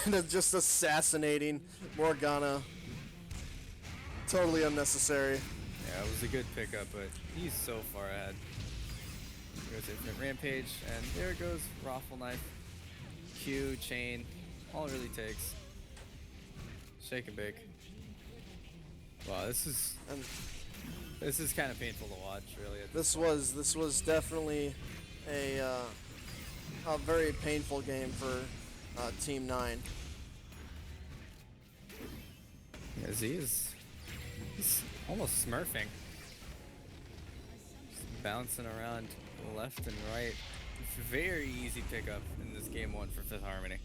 in and just assassinating Morgana. Totally unnecessary. Yeah, it was a good pickup, but he's so far ahead. There goes Infinite Rampage, and there goes Raffle Knife. Q, Chain, all it really takes. Shake and bake. Wow, this is kind of painful to watch, really. This was definitely a very painful game for Team 9. Yeah, he's almost smurfing. Just bouncing around left and right. Very easy pickup in this game 1 for Fifth Harmony.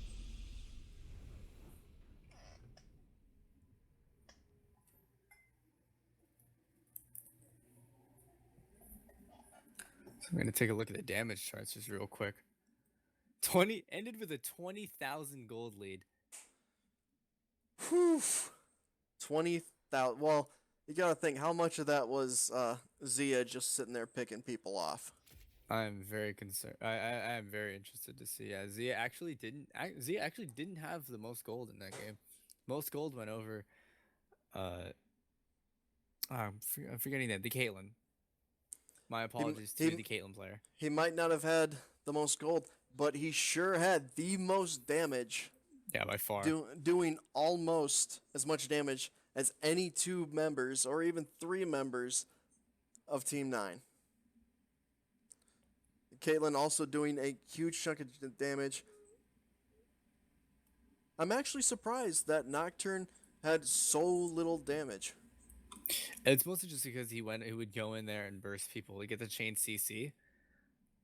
So I'm going to take a look at the damage charts just real quick. Ended with a 20,000 gold lead. Whew. 20,000. Well, you gotta think how much of that was Zia just sitting there picking people off. I'm very concerned. I am very interested to see. Yeah, Zia actually didn't have the most gold in that game. Most gold went over. I'm forgetting that the Caitlyn. My apologies to the Caitlyn player. He might not have had the most gold, but he sure had the most damage. Yeah, by far. Doing almost as much damage as any 2 members or even 3 members of Team 9. Caitlyn also doing a huge chunk of damage. I'm actually surprised that Nocturne had so little damage. It's mostly just because he would go in there and burst people to get the chain CC,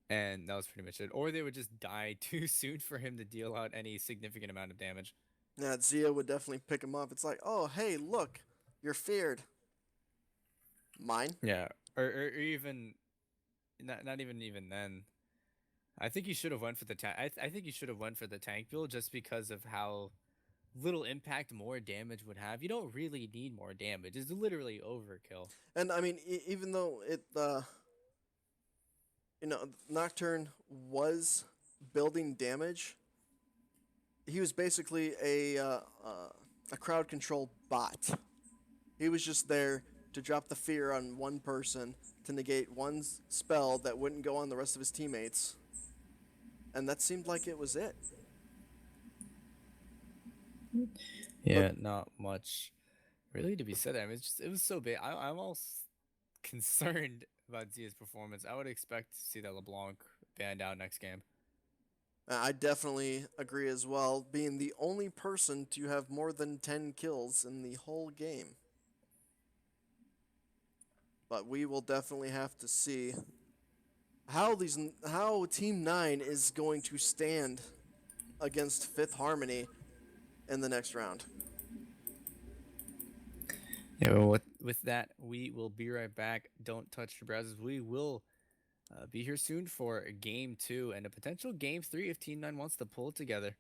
and that was pretty much it. Or they would just die too soon for him to deal out any significant amount of damage. Yeah, Zia would definitely pick him up. It's like, oh, hey, look, you're feared. Mine? Yeah, or even not even then. I think he should have went for the tank. I think he should have went for the tank build just because of how little impact more damage would have. You don't really need more damage. It's literally overkill. And I mean, even though it, Nocturne was building damage, he was basically a crowd control bot. He was just there to drop the fear on one person to negate one spell that wouldn't go on the rest of his teammates. And that seemed like it was it. Yeah, not much really to be said. I mean, it was so big. I'm almost concerned about Zia's performance. I would expect to see that LeBlanc banned out next game. I definitely agree as well, being the only person to have more than 10 kills in the whole game. But we will definitely have to see how Team 9 is going to stand against Fifth Harmony in the next round. Yeah, well, with that, we will be right back. Don't touch your browsers. We will be here soon for game 2 and a potential game 3 if Team 9 wants to pull it together.